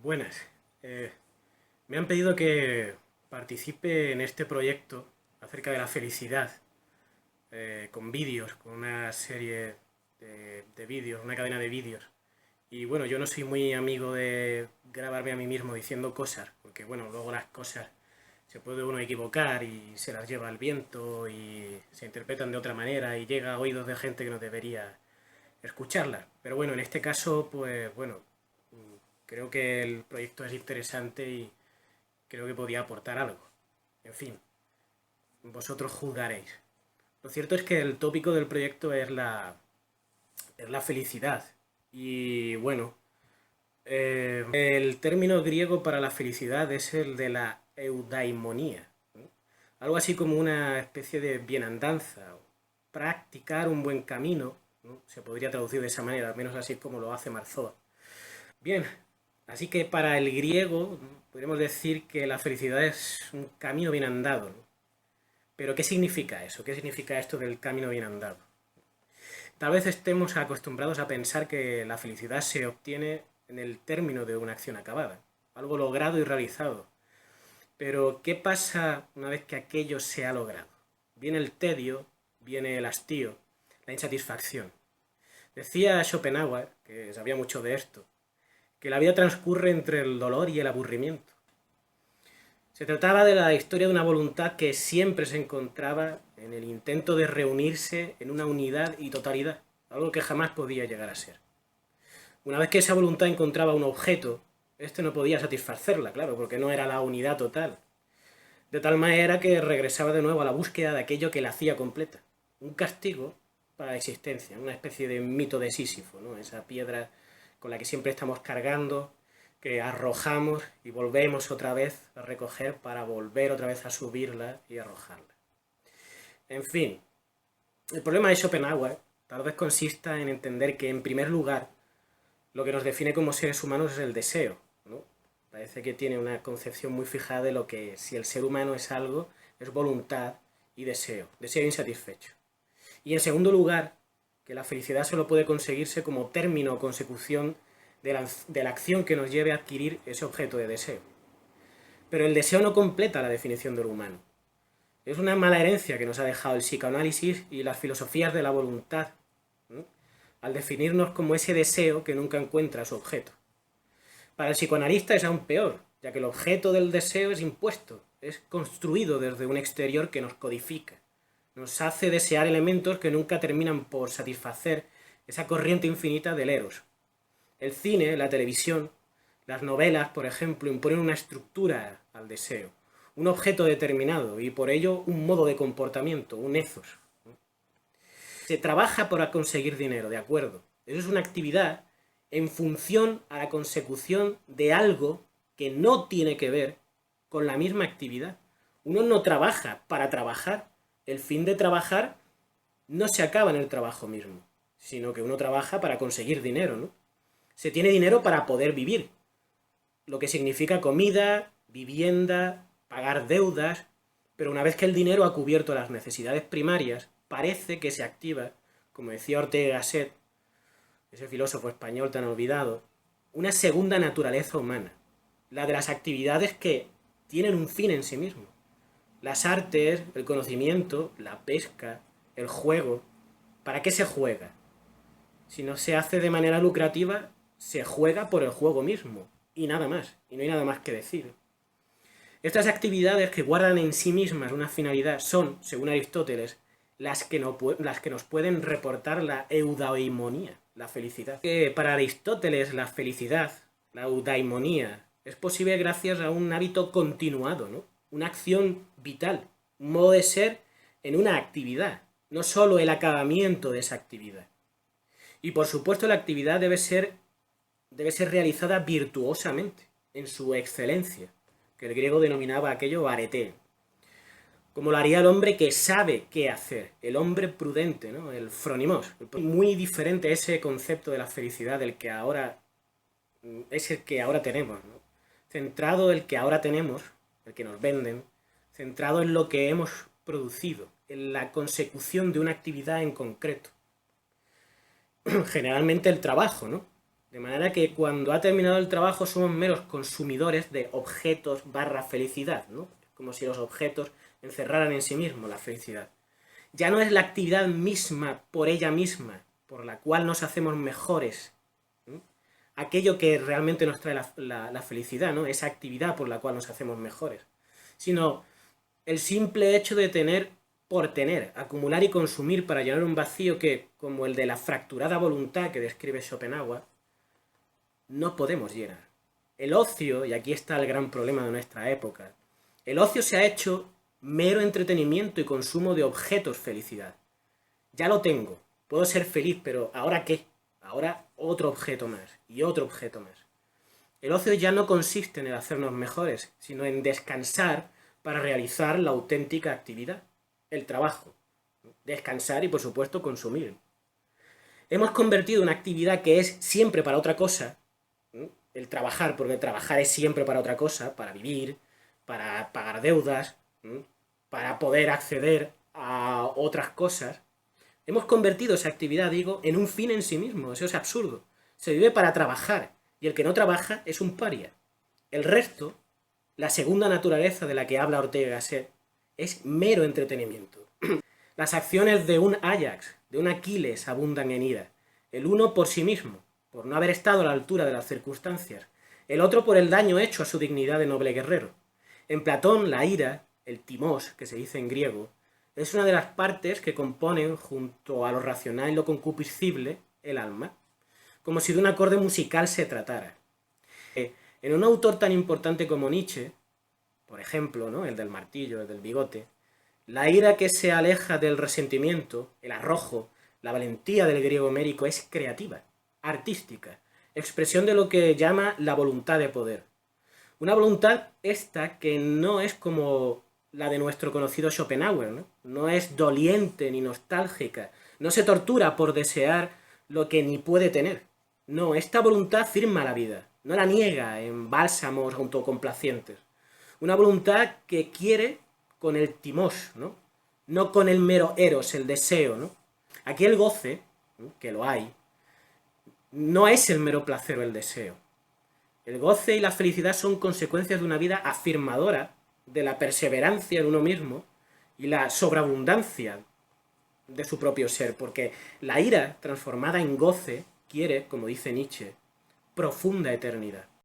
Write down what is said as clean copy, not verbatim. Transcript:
Buenas. Me han pedido que participe en este proyecto acerca de la felicidad, con vídeos, con una serie de vídeos, una cadena de vídeos. Y bueno, yo no soy muy amigo de grabarme a mí mismo diciendo cosas, porque bueno, luego las cosas se puede uno equivocar y se las lleva el viento y se interpretan de otra manera y llega a oídos de gente que no debería escucharlas. Pero bueno, en este caso, pues bueno, creo que el proyecto es interesante y creo que podía aportar algo. En fin, vosotros juzgaréis. Lo cierto es que el tópico del proyecto es la felicidad. Y bueno, el término griego para la felicidad es el de la eudaimonía, ¿no? Algo así como una especie de bienandanza, o practicar un buen camino, ¿no? Se podría traducir de esa manera, al menos así es como lo hace Marzoa. Bien, así que para el griego, ¿no?, podríamos decir que la felicidad es un camino bien andado, ¿no? Pero ¿qué significa eso? ¿Qué significa esto del camino bien andado? Tal vez estemos acostumbrados a pensar que la felicidad se obtiene en el término de una acción acabada, algo logrado y realizado. Pero ¿qué pasa una vez que aquello se ha logrado? Viene el tedio, viene el hastío, la insatisfacción. Decía Schopenhauer, que sabía mucho de esto, que la vida transcurre entre el dolor y el aburrimiento. Se trataba de la historia de una voluntad que siempre se encontraba en el intento de reunirse en una unidad y totalidad, algo que jamás podía llegar a ser. Una vez que esa voluntad encontraba un objeto, este no podía satisfacerla, claro, porque no era la unidad total. De tal manera que regresaba de nuevo a la búsqueda de aquello que la hacía completa. Un castigo para la existencia, una especie de mito de Sísifo, ¿no? Esa piedra con la que siempre estamos cargando, que arrojamos y volvemos otra vez a recoger para volver otra vez a subirla y arrojarla. En fin, el problema de Schopenhauer tal vez consista en entender que, en primer lugar, lo que nos define como seres humanos es el deseo, ¿no? Parece que tiene una concepción muy fijada de lo que, si el ser humano es algo, es voluntad y deseo insatisfecho. Y en segundo lugar, que la felicidad solo puede conseguirse como término o consecución de la acción que nos lleve a adquirir ese objeto de deseo. Pero el deseo no completa la definición del humano. Es una mala herencia que nos ha dejado el psicoanálisis y las filosofías de la voluntad, ¿no?, al definirnos como ese deseo que nunca encuentra su objeto. Para el psicoanalista es aún peor, ya que el objeto del deseo es impuesto, es construido desde un exterior que nos codifica, nos hace desear elementos que nunca terminan por satisfacer esa corriente infinita del eros. El cine, la televisión, las novelas, por ejemplo, imponen una estructura al deseo, un objeto determinado y por ello un modo de comportamiento, un ethos. Se trabaja para conseguir dinero, de acuerdo. Eso es una actividad en función a la consecución de algo que no tiene que ver con la misma actividad. Uno no trabaja para trabajar. El fin de trabajar no se acaba en el trabajo mismo, sino que uno trabaja para conseguir dinero, ¿no? Se tiene dinero para poder vivir, lo que significa comida, vivienda, pagar deudas, pero una vez que el dinero ha cubierto las necesidades primarias, parece que se activa, como decía Ortega y Gasset, ese filósofo español tan olvidado, una segunda naturaleza humana, la de las actividades que tienen un fin en sí mismo. Las artes, el conocimiento, la pesca, el juego. ¿Para qué se juega? Si no se hace de manera lucrativa, se juega por el juego mismo, y nada más, y no hay nada más que decir. Estas actividades que guardan en sí mismas una finalidad son, según Aristóteles, las que nos pueden reportar la eudaimonía, la felicidad. Para Aristóteles la felicidad, la eudaimonía, es posible gracias a un hábito continuado, ¿no?, una acción vital, un modo de ser en una actividad, no solo el acabamiento de esa actividad. Y por supuesto la actividad debe ser realizada virtuosamente, en su excelencia, que el griego denominaba aquello arete, como lo haría el hombre que sabe qué hacer, el hombre prudente, ¿no?, el phronimos. Muy diferente a ese concepto de la felicidad del que ahora es el que ahora tenemos, ¿no? Centrado el que ahora tenemos, el que nos venden, centrado en lo que hemos producido, en la consecución de una actividad en concreto. Generalmente el trabajo, ¿no? De manera que cuando ha terminado el trabajo somos meros consumidores de objetos barra felicidad, ¿no? Como si los objetos encerraran en sí mismos la felicidad. Ya no es la actividad misma por ella misma, por la cual nos hacemos mejores, ¿no? Aquello que realmente nos trae la felicidad, ¿no? Esa actividad por la cual nos hacemos mejores. Sino el simple hecho de tener por tener, acumular y consumir para llenar un vacío que, como el de la fracturada voluntad que describe Schopenhauer, no podemos llenar. El ocio, y aquí está el gran problema de nuestra época, el ocio se ha hecho mero entretenimiento y consumo de objetos felicidad. Ya lo tengo, puedo ser feliz, pero ¿ahora qué? Ahora otro objeto más y otro objeto más. El ocio ya no consiste en el hacernos mejores, sino en descansar para realizar la auténtica actividad, el trabajo. Descansar y, por supuesto, consumir. Hemos convertido una actividad que es siempre para otra cosa, el trabajar, porque trabajar es siempre para otra cosa, para vivir, para pagar deudas, para poder acceder a otras cosas. Hemos convertido esa actividad, digo, en un fin en sí mismo. Eso es absurdo. Se vive para trabajar, y el que no trabaja es un paria. El resto, la segunda naturaleza de la que habla Ortega y Gasset, es mero entretenimiento. Las acciones de un Ajax, de un Aquiles, abundan en ira. El uno por sí mismo, por no haber estado a la altura de las circunstancias. El otro por el daño hecho a su dignidad de noble guerrero. En Platón, la ira, el timós, que se dice en griego, es una de las partes que componen, junto a lo racional y lo concupiscible, el alma, como si de un acorde musical se tratara. En un autor tan importante como Nietzsche, por ejemplo, ¿no? El del martillo, el del bigote, la ira que se aleja del resentimiento, el arrojo, la valentía del griego homérico es creativa, artística, expresión de lo que llama la voluntad de poder. Una voluntad esta que no es como la de nuestro conocido Schopenhauer, ¿no? No es doliente ni nostálgica, no se tortura por desear lo que ni puede tener. No, esta voluntad firma la vida, no la niega en bálsamos autocomplacientes. Una voluntad que quiere con el timós, ¿no? No con el mero eros, el deseo, ¿no? Aquí el goce, ¿no? Que lo hay, no es el mero placer o el deseo. El goce y la felicidad son consecuencias de una vida afirmadora de la perseverancia en uno mismo y la sobreabundancia de su propio ser, porque la ira transformada en goce quiere, como dice Nietzsche, profunda eternidad.